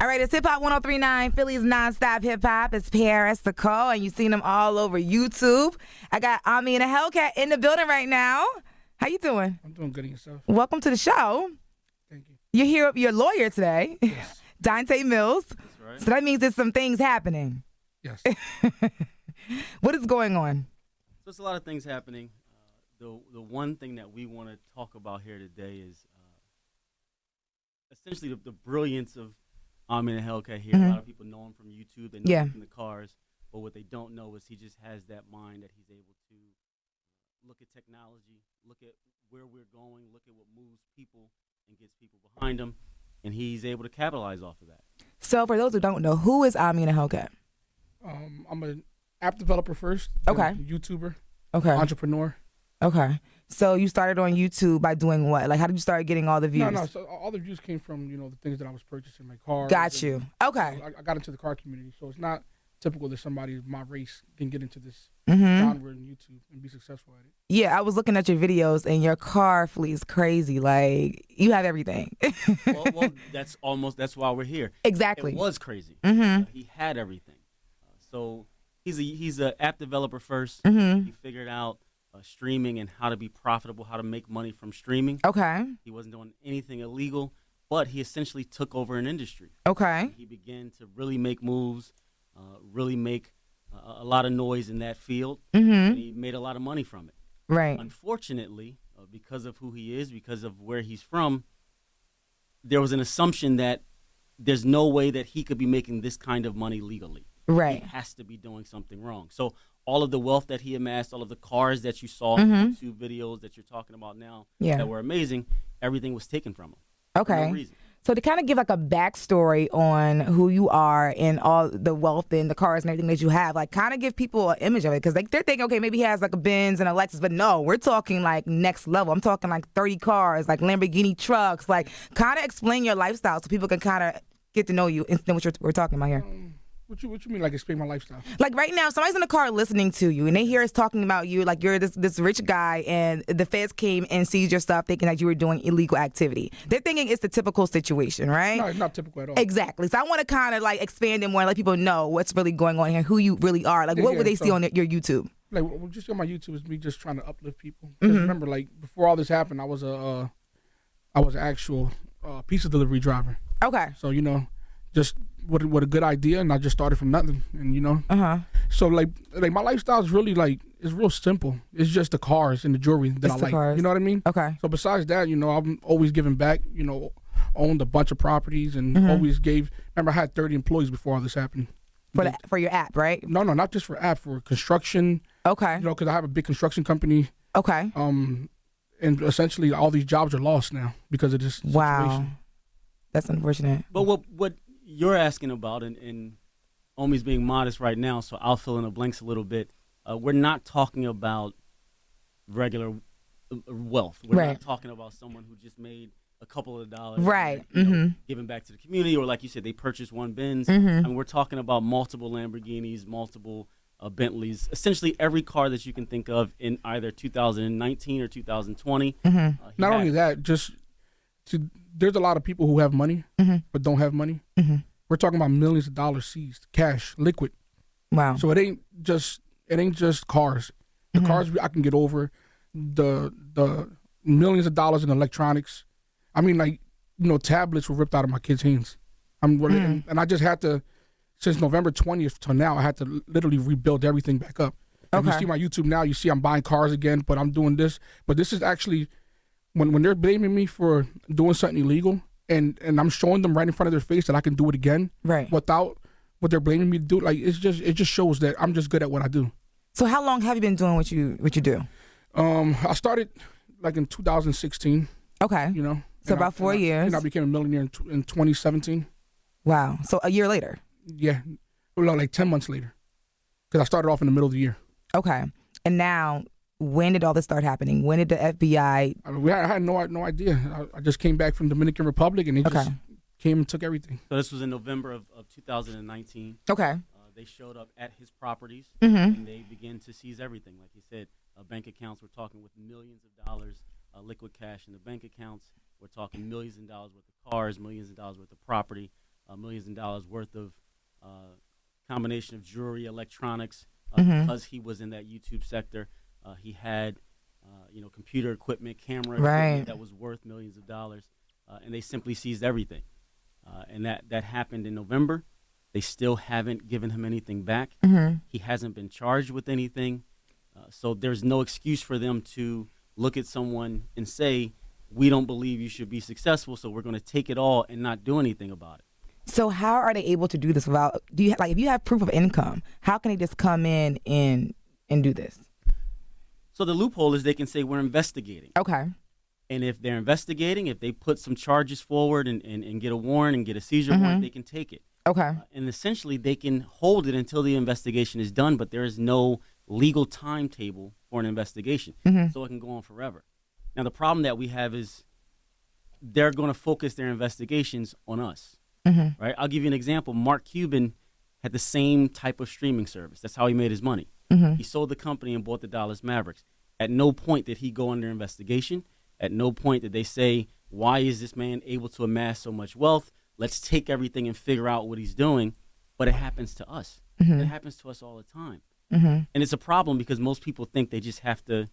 All right, it's Hip Hop 1039, Philly's nonstop hip hop. It's Paris the Call, and you've seen them all over YouTube. I got Ami and a Hellcat in the building right now. How you doing? I'm doing good, and yourself? Welcome to the show. Thank you. You're here, you're a lawyer today, Yes. Dante Mills. That's right. So that means there's some things happening. Yes. What is going on? So there's a lot of things happening. The one thing that we want to talk about here today is essentially the brilliance of Ami and a Hellcat here. A lot of people know him from YouTube. They know him from the cars. But what they don't know is he just has that mind that he's able to look at technology, look at where we're going, look at what moves people and gets people behind him, and he's able to capitalize off of that. So for those who don't know, who is Ami and a Hellcat? I'm an app developer first. Okay. YouTuber. Okay. Entrepreneur. Okay. So you started on YouTube by doing what? Like, how did you start getting all the views? No. So all the views came from the things that I was purchasing, like cars. Got you. Okay. I got into the car community, so it's not typical that somebody of my race can get into this genre in YouTube and be successful at it. Yeah, I was looking at your videos, and your car fleet's crazy. Like, you have everything. well, that's why we're here. Exactly. It was crazy. He had everything. So he's an app developer first. He figured out streaming and how to be profitable, how to make money from streaming. Okay. He wasn't doing anything illegal, but he essentially took over an industry. Okay. He began to really make moves, really make a lot of noise in that field, and he made a lot of money from it. Right. Unfortunately, because of who he is, because of where he's from, there was an assumption that there's no way that he could be making this kind of money legally. Right. He has to be doing something wrong. So all of the wealth that he amassed, all of the cars that you saw in YouTube videos that you're talking about now that were amazing, everything was taken from him. Okay. For no reason. So to kind of give like a backstory on who you are and all the wealth and the cars and everything that you have, like kind of give people an image of it, because they're thinking, okay, maybe he has like a Benz and a Lexus, but no, we're talking like next level. I'm talking like 30 cars, like Lamborghini trucks, like kind of explain your lifestyle so people can kind of get to know you and know what we're talking about here. What you mean, like explain my lifestyle? Like right now, somebody's in the car listening to you, and they hear us talking about you, like you're this rich guy, and the feds came and seized your stuff, thinking that you were doing illegal activity. They're thinking it's the typical situation, right? No, it's not typical at all. Exactly. So I want to kind of like expand it more and let people know what's really going on here, who you really are. Like, what would they see on your YouTube? Like, just on my YouTube is me just trying to uplift people. Because remember, like before all this happened, I was an actual pizza delivery driver. Okay. So just what a good idea, and I just started from nothing, and so like my lifestyle is really it's real simple. It's just the cars and the jewelry that I like. Cars. You know what I mean? Okay. So besides that, I'm always giving back. Owned a bunch of properties and always gave. Remember, I had 30 employees before all this happened. For your app, right? No, not just for app, for construction. Okay. Because I have a big construction company. Okay. And essentially all these jobs are lost now because of this situation. Wow. That's unfortunate. But what you're asking about, and Omi's being modest right now, so I'll fill in the blanks a little bit. We're not talking about regular wealth. We're not talking about someone who just made a couple of dollars, right? Giving back to the community, or like you said, they purchased one Benz. I mean, we're talking about multiple Lamborghinis, multiple Bentleys, essentially every car that you can think of in either 2019 or 2020. Not only that, there's a lot of people who have money but don't have money. We're talking about millions of dollars seized, cash, liquid. Wow. So it ain't just cars. The cars I can get over, the millions of dollars in electronics. I mean, tablets were ripped out of my kids' hands. And I just had to, since November 20th till now, I had to literally rebuild everything back up. If you see my YouTube now, you see I'm buying cars again, but I'm doing this. But this is actually, when they're blaming me for doing something illegal, and I'm showing them right in front of their face that I can do it again, right, without what they're blaming me to do, it just shows that I'm just good at what I do. So how long have you been doing what you do? I started in 2016. Okay. So about 4 years. And I became a millionaire in 2017. Wow. So a year later. Yeah, like 10 months later, because I started off in the middle of the year. Okay. And now, when did all this start happening? When did the FBI? I had no idea. I just came back from Dominican Republic, and they just came and took everything. So this was in November of 2019. Okay. They showed up at his properties, and they began to seize everything. Like you said, bank accounts. We're talking with millions of dollars, liquid cash in the bank accounts. We're talking millions of dollars worth of cars, millions of dollars worth of property. millions of dollars worth of combination of jewelry, electronics, Mm-hmm. because he was in that YouTube sector. He had, computer equipment, camera Right. equipment that was worth millions of dollars, and they simply seized everything. And that happened in November. They still haven't given him anything back. Mm-hmm. He hasn't been charged with anything. So there's no excuse for them to look at someone and say, we don't believe you should be successful, so we're going to take it all and not do anything about it. So how are they able to do this without? Do you if you have proof of income? How can they just come in and do this? So the loophole is they can say we're investigating. Okay. And if they're investigating, if they put some charges forward and get a warrant and get a seizure Mm-hmm. warrant, they can take it. Okay. And essentially they can hold it until the investigation is done, but there is no legal timetable for an investigation. Mm-hmm. So it can go on forever. Now, the problem that we have is they're going to focus their investigations on us, Mm-hmm. right? I'll give you an example. Mark Cuban had the same type of streaming service. That's how he made his money. Mm-hmm. He sold the company and bought the Dallas Mavericks. At no point did he go under investigation. At no point did they say, why is this man able to amass so much wealth? Let's take everything and figure out what he's doing. But it happens to us. Mm-hmm. It happens to us all the time. Mm-hmm. And it's a problem because most people think they just have to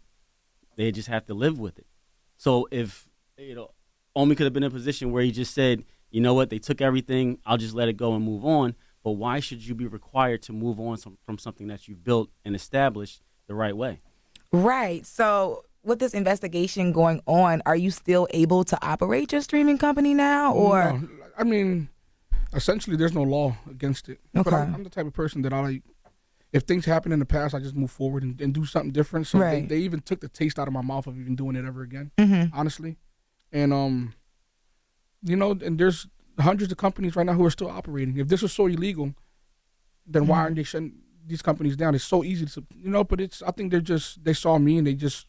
live with it. So if, Omi could have been in a position where he just said, you know what, they took everything, I'll just let it go and move on. But why should you be required to move on from something that you've built and established the right way? Right. So with this investigation going on, are you still able to operate your streaming company now, or? No, I mean, essentially, there's no law against it. Okay. But I'm the type of person that I like. If things happen in the past, I just move forward and do something different. So Right. they even took the taste out of my mouth of even doing it ever again. Mm-hmm. Honestly, and and there's hundreds of companies right now who are still operating. If this was so illegal, then why aren't they shutting these companies down? It's so easy to, but I think they saw me and they just,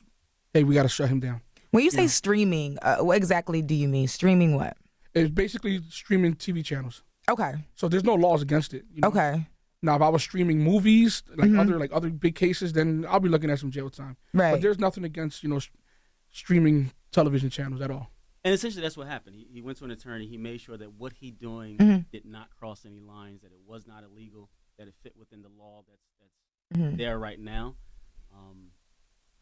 hey, we got to shut him down. When you say streaming, what exactly do you mean? Streaming what? It's basically streaming TV channels. Okay. So there's no laws against it. Okay. Now, if I was streaming movies, other big cases, then I'll be looking at some jail time. Right. But there's nothing against, streaming television channels at all. And essentially that's what happened. He went to an attorney. He made sure that what he doing Mm-hmm. did not cross any lines, that it was not illegal, that it fit within the law that's Mm-hmm. there right now.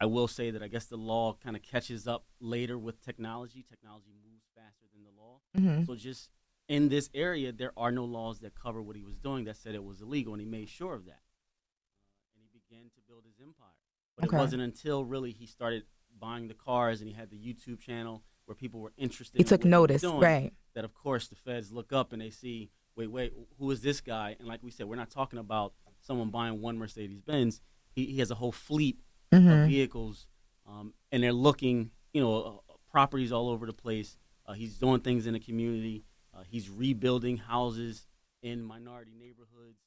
I will say that I guess the law kind of catches up later with technology. Technology moves faster than the law. Mm-hmm. So just in this area, there are no laws that cover what he was doing that said it was illegal, and he made sure of that. And he began to build his empire. But Okay. it wasn't until really he started buying the cars and he had the YouTube channel where people were interested He in took what notice, was doing, right? that, of course, the feds look up and they see, wait, who is this guy? And like we said, we're not talking about someone buying one Mercedes-Benz. He has a whole fleet Mm-hmm. of vehicles, and they're looking, properties all over the place. He's doing things in the community. He's rebuilding houses in minority neighborhoods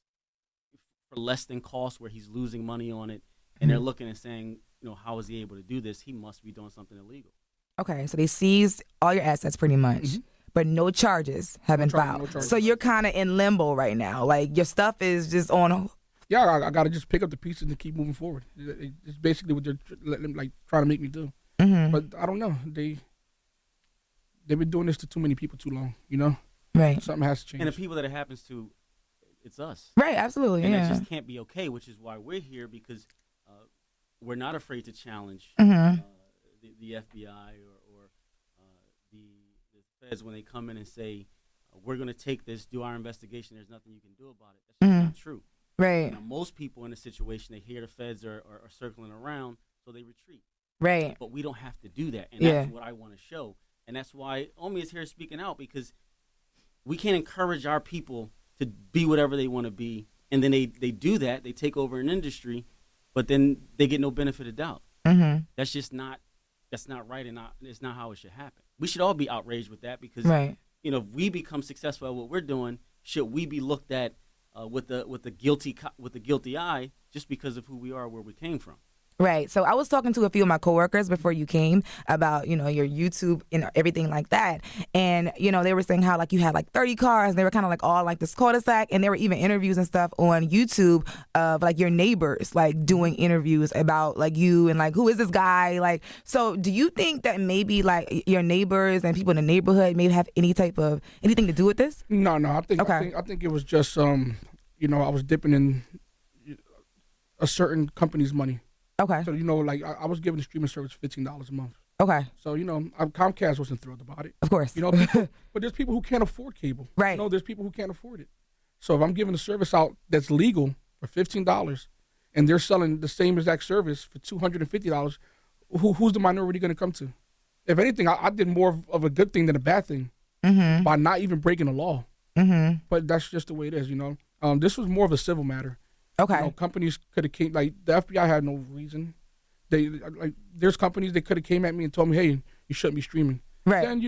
for less than cost, where he's losing money on it. And they're looking and saying, how is he able to do this? He must be doing something illegal. Okay, so they seized all your assets pretty much, but no charges have been filed. no charges. So you're kind of in limbo right now. Like your stuff is just on. Yeah, I got to just pick up the pieces and keep moving forward. It's basically what they're trying to make me do. Mm-hmm. But I don't know. They've been doing this to too many people too long. Right. Something has to change. And the people that it happens to, it's us. Right. Absolutely. And yeah. that just can't be okay, which is why we're here, because we're not afraid to challenge Mm-hmm. the FBI or the feds when they come in and say, we're going to take this, do our investigation, there's nothing you can do about it. That's just not true. Right. Now, most people in a situation, they hear the feds are circling around, so they retreat. Right. But we don't have to do that, and Yeah. that's what I want to show. And that's why Omi is here speaking out, because we can't encourage our people to be whatever they want to be, and then they do that, they take over an industry, but then they get no benefit of doubt. Mm-hmm. That's not right, and it's not how it should happen. We should all be outraged with that, because Right. if we become successful at what we're doing, should we be looked at with the guilty eye just because of who we are, where we came from? Right. So I was talking to a few of my coworkers before you came about, your YouTube and everything like that. And, they were saying how like you had like 30 cars and they were kind of like all like this cul-de-sac, and there were even interviews and stuff on YouTube of like your neighbors like doing interviews about like you and like who is this guy? Like, so do you think that maybe like your neighbors and people in the neighborhood maybe have anything to do with this? No. I think it was just I was dipping in a certain company's money. Okay. So, like I was giving the streaming service $15 a month. Okay. So, Comcast wasn't thrilled about it. Of course. But there's people who can't afford cable. Right. There's people who can't afford it. So if I'm giving a service out that's legal for $15 and they're selling the same exact service for $250, who's the minority going to come to? If anything, I did more of a good thing than a bad thing by not even breaking the law. But that's just the way it is, This was more of a civil matter. Okay. Companies could have came, like the FBI had no reason. There's companies that could have came at me and told me, hey, you shouldn't be streaming. Right. Then,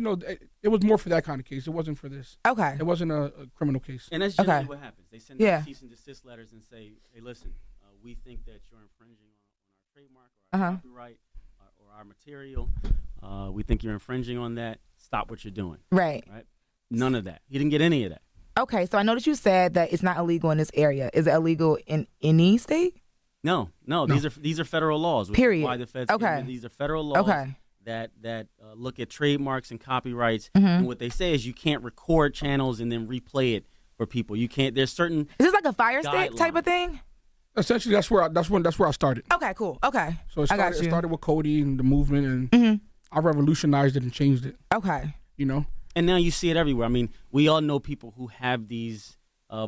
it was more for that kind of case. It wasn't for this. Okay. It wasn't a criminal case. And that's generally what happens. They send cease and desist letters and say, hey, listen, we think that you're infringing on our trademark or our copyright or our material. We think you're infringing on that. Stop what you're doing. Right. None of that. He didn't get any of that. Okay, so I know that you said that it's not illegal in this area. Is it illegal in any state? No. These are federal laws. Period. Why the feds these are federal laws that look at trademarks and copyrights. And what they say is you can't record channels and then replay it for people. You can't. There's certain. Is this like a fire stick type of thing? Essentially, that's where I started. Okay, cool. Okay, so it started with Cody and the movement, and I revolutionized it and changed it. Okay, And now you see it everywhere. I mean, we all know people who have these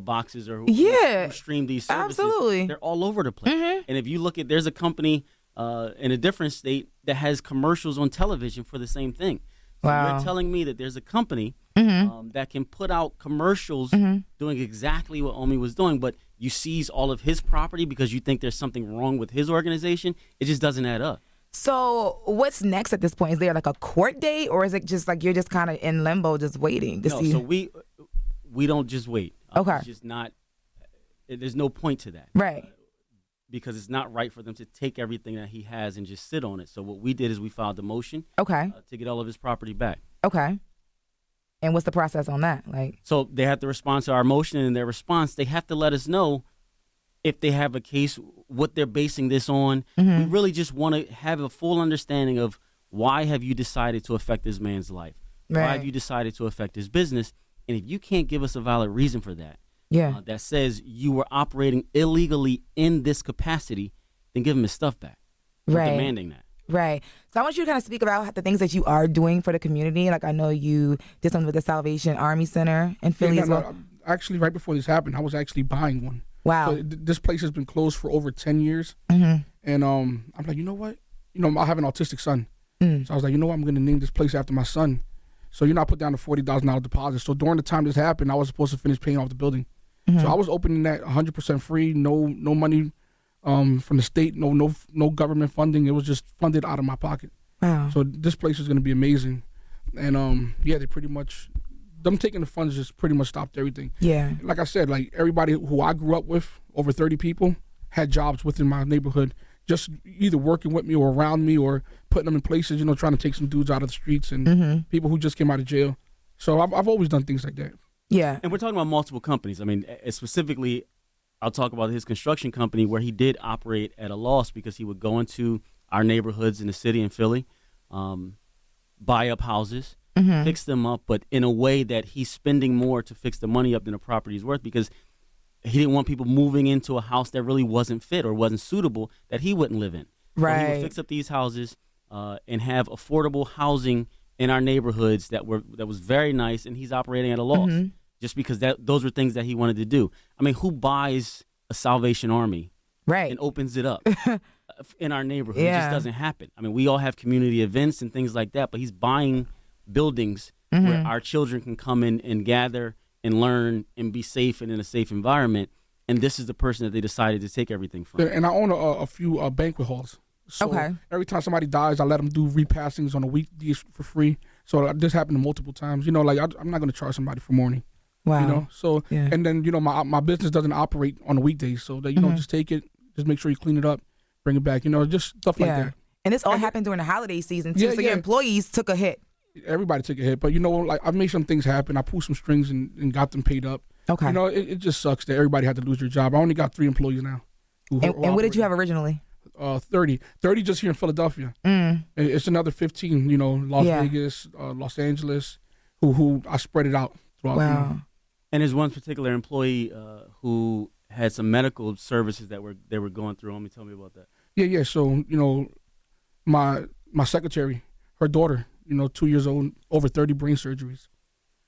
boxes or who stream these services. Absolutely. They're all over the place. And if you look at, there's a company in a different state that has commercials on television for the same thing. So you're telling me that there's a company that can put out commercials doing exactly what Omi was doing, but you seize all of his property because you think there's something wrong with his organization? It just doesn't add up. So what's next at this point? Is there like a court date, or is it just like you're just kind of in limbo just waiting to see? No, so we don't just wait. Okay. It's just not, there's no point to that. Right. Because it's not right for them to take everything that he has and just sit on it. So what we did is we filed a motion to get all of his property back. Okay. And what's the process on that? So they have to respond to our motion, and in their response, they have to let us know if they have a case, what they're basing this on. We really just want to have a full understanding of why have you decided to affect this man's life? Right. Why have you decided to affect his business? And if you can't give us a valid reason for that, that says you were operating illegally in this capacity, then give him his stuff back. We're demanding that. Right. So I want you to kind of speak about the things that you are doing for the community. Like I know you did something with the Salvation Army Center in Philly as well. Actually, right before this happened, I was actually buying one. Wow. So this place has been closed for over 10 years. And I'm like, you know what? I have an autistic son. So I was like, you know what? I'm going to name this place after my son. So, I put down a $40,000 deposit. So during the time this happened, I was supposed to finish paying off the building. So I was opening that 100% free, no money from the state, no government funding. It was just funded out of my pocket. Wow. So this place is going to be amazing. And they pretty much, them taking the funds just pretty much stopped everything. Yeah. Like I said, like everybody who I grew up with, over 30 people, had jobs within my neighborhood, just either working with me or around me or putting them in places, trying to take some dudes out of the streets and people who just came out of jail. So I've always done things like that. Yeah. And we're talking about multiple companies. I mean, specifically, I'll talk about his construction company where he did operate at a loss because he would go into our neighborhoods in the city in Philly, buy up houses, fix them up, but in a way that he's spending more to fix the money up than the property's worth because he didn't want people moving into a house that really wasn't fit or wasn't suitable that he wouldn't live in. Right. So he would fix up these houses and have affordable housing in our neighborhoods that was very nice, and he's operating at a loss just because those were things that he wanted to do. I mean, who buys a Salvation Army and opens it up in our neighborhood? It just doesn't happen. I mean, we all have community events and things like that, but he's buying buildings where our children can come in and gather and learn and be safe and in a safe environment, and this is the person that they decided to take everything from. And I own a few banquet halls. So every time somebody dies, I let them do repassings on the weekdays for free. So this happened multiple times. I'm not going to charge somebody for mourning. Wow. And then my business doesn't operate on the weekdays, so that just take it, just make sure you clean it up, bring it back. You know, just stuff like that. And this all happened during the holiday season too. So your employees took a hit. Everybody took a hit, but you know, like I made some things happen. I pulled some strings and got them paid up. Okay. You know, it just sucks that everybody had to lose their job. I only got 3 employees now. And what did you have originally? 30 just here in Philadelphia. It's another 15. You know, Las Vegas, Los Angeles, who I spread it out throughout. Wow. You know. And there's one particular employee who had some medical services that they were going through. Let me tell me about that. Yeah. So you know, my secretary, her daughter, you know, 2 years old, over 30 brain surgeries.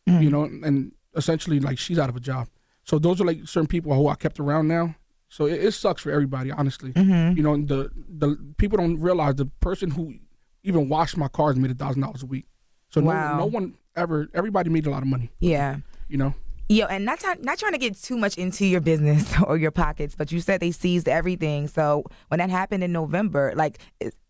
You know, and essentially like she's out of a job. So those are like certain people who I kept around now. So it sucks for everybody, honestly. You know, the people don't realize the person who even washed my cars made $1,000 a week. So no one ever. Everybody made a lot of money. Yeah. You know. Yo, and not trying to get too much into your business or your pockets, but you said they seized everything. So when that happened in November, like,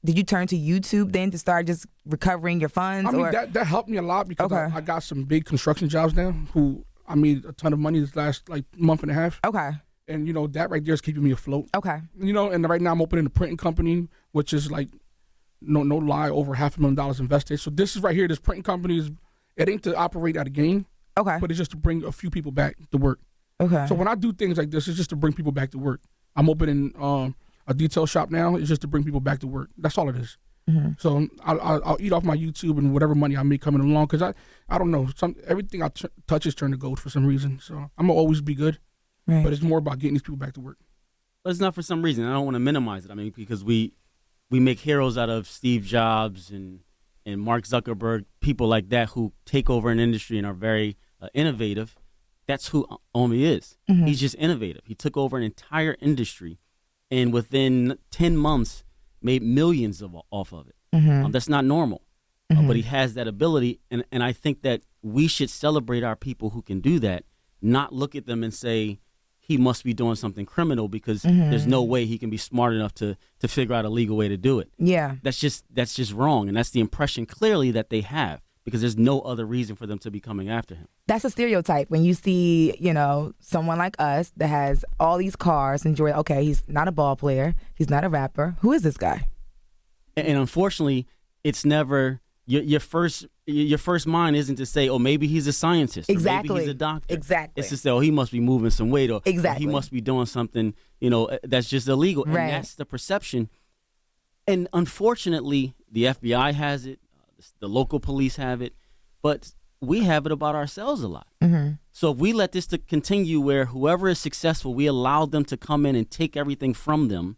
did you turn to YouTube then to start just recovering your funds? I mean, that helped me a lot because I got some big construction jobs now. Who I made a ton of money this last like month and a half. Okay. And you know that right there is keeping me afloat. Okay. You know, and right now I'm opening a printing company, which is like no lie, over $500,000 invested. So this is right here. This printing company it ain't to operate at a gain. Okay. But it's just to bring a few people back to work. Okay. So when I do things like this, it's just to bring people back to work. I'm opening a detail shop now. It's just to bring people back to work. That's all it is. So I'll eat off my YouTube and whatever money I make coming along because I don't know. Everything I touch is turned to gold for some reason. So I'm going to always be good. Right. But it's more about getting these people back to work. But it's not for some reason. I don't want to minimize it. I mean, because we make heroes out of Steve Jobs and Mark Zuckerberg, people like that who take over an industry and are very innovative. That's who Omi is. He's just innovative. He took over an entire industry and within 10 months made millions off of it. That's not normal. But he has that ability. And I think that we should celebrate our people who can do that, not look at them and say, he must be doing something criminal because there's no way he can be smart enough to figure out a legal way to do it. Yeah. That's just wrong. And that's the impression clearly that they have because there's no other reason for them to be coming after him. That's a stereotype when you see, you know, someone like us that has all these cars and you're, okay, he's not a ball player. He's not a rapper. Who is this guy? And unfortunately, it's never your first mind isn't to say, oh, maybe he's a scientist. Exactly. Or maybe he's a doctor. Exactly. It's to say, oh, he must be moving some weight or exactly. he must be doing something, you know, that's just illegal. Right. And that's the perception. And unfortunately, the FBI has it. The local police have it. But we have it about ourselves a lot. So if we let this to continue where whoever is successful, we allow them to come in and take everything from them,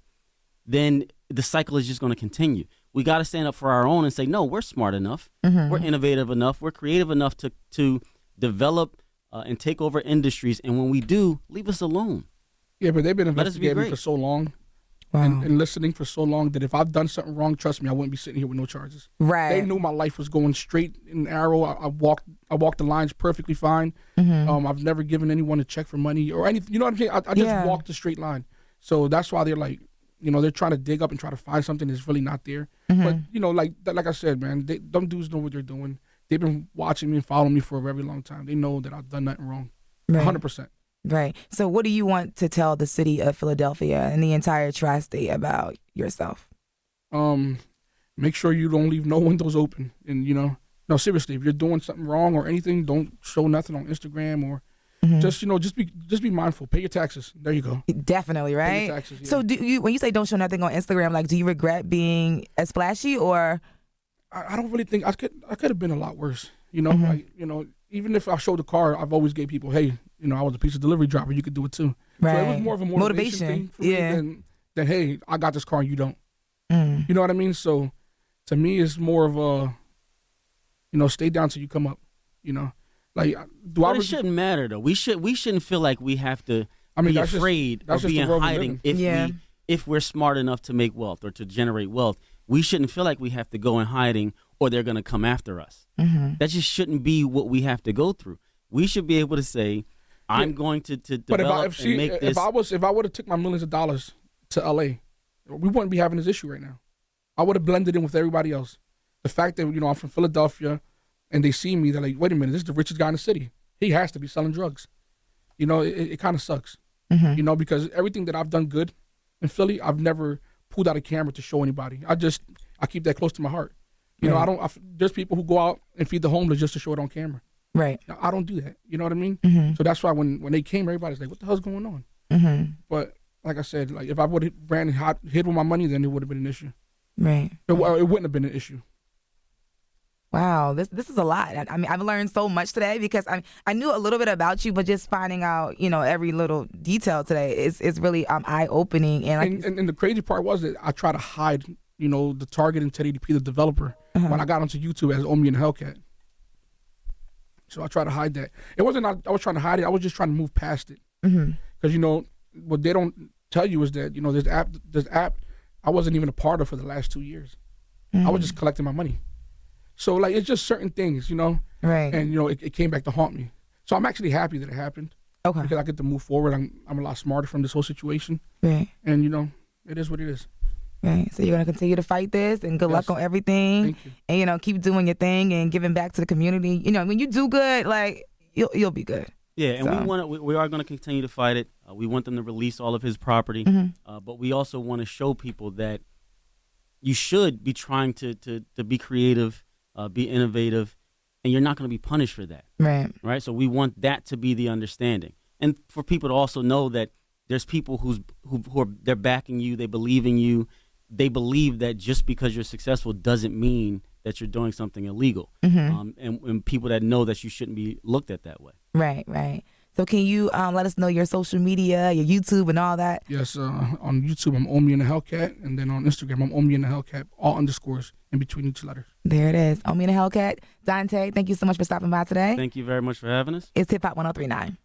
then the cycle is just going to continue. We got to stand up for our own and say, no, we're smart enough. We're innovative enough. We're creative enough to develop and take over industries. And when we do, leave us alone. Yeah, but they've been investigating me for so long and listening for so long that if I've done something wrong, trust me, I wouldn't be sitting here with no charges. Right. They knew my life was going straight in an arrow. I walked the lines perfectly fine. I've never given anyone a check for money or anything. You know what I'm saying? I just walked the straight line. So that's why they're like, you know, they're trying to dig up and try to find something that's really not there. But, you know, like I said, man, them dudes know what they're doing. They've been watching me and following me for a very long time. They know that I've done nothing wrong. Right. 100%. Right. So what do you want to tell the city of Philadelphia and the entire tri-state about yourself? Make sure you don't leave no windows open. And, you know, no, seriously, if you're doing something wrong or anything, don't show nothing on Instagram or just, you know, just be mindful. Pay your taxes. There you go. Definitely, right? Pay your taxes, yeah. So when you say don't show nothing on Instagram, like, do you regret being as flashy or? I don't really think I could have been a lot worse. You know, like, you know, even if I showed the car, I've always gave people, hey, you know, I was a pizza delivery driver. You could do it too. Right. So it was more of a motivation thing for me than, hey, I got this car and you don't. You know what I mean? So to me, it's more of a, you know, stay down till you come up. You know, like it shouldn't matter though. We shouldn't feel like we have to be afraid or be in hiding if we're smart enough to make wealth or to generate wealth. We shouldn't feel like we have to go in hiding or they're going to come after us. That just shouldn't be what we have to go through. We should be able to say, I'm going to develop and make this. If I would have took my millions of dollars to LA, we wouldn't be having this issue right now. I would have blended in with everybody else. The fact that, you know, I'm from Philadelphia and they see me, they're like, wait a minute, this is the richest guy in the city. He has to be selling drugs. You know, it kind of sucks. You know, because everything that I've done good in Philly, I've never pulled out a camera to show anybody. I keep that close to my heart. You know, there's people who go out and feed the homeless just to show it on camera. Right. Now, I don't do that. You know what I mean? Mm-hmm. So that's why when they came, everybody's like, what the hell's going on? Mm-hmm. But like I said, like if I would have ran hid with my money, then it would have been an issue. Right. It wouldn't have been an issue. Wow, this is a lot. I mean, I've learned so much today because I knew a little bit about you, but just finding out, you know, every little detail today is really eye opening. And the crazy part was that I try to hide, you know, the target and 1080p, the developer, when I got onto YouTube as Omi and Hellcat. So I try to hide that. It wasn't I was trying to hide it. I was just trying to move past it. Because you know what they don't tell you is that, you know, this app I wasn't even a part of for the last 2 years. I was just collecting my money. So, like, it's just certain things, you know? Right. And, you know, it came back to haunt me. So I'm actually happy that it happened. Okay. Because I get to move forward. I'm a lot smarter from this whole situation. Right. And, you know, it is what it is. Right. So you're going to continue to fight this, and good luck on everything. Thank you. And, you know, keep doing your thing and giving back to the community. You know, when you do good, like, you'll be good. Yeah, and we are going to continue to fight it. We want them to release all of his property. But we also want to show people that you should be trying to be creative, be innovative, and you're not going to be punished for that. Right. So we want that to be the understanding, and for people to also know that there's people who are they're backing you, they believe in you, they believe that just because you're successful doesn't mean that you're doing something illegal, and people that know that you shouldn't be looked at that way. Right. So can you let us know your social media, your YouTube, and all that? Yes, on YouTube, I'm Omi and the Hellcat, and then on Instagram, I'm Omi and the Hellcat, all underscores in between each letter. There it is, Omi and the Hellcat. Dante, thank you so much for stopping by today. Thank you very much for having us. It's Hip Hop 1039.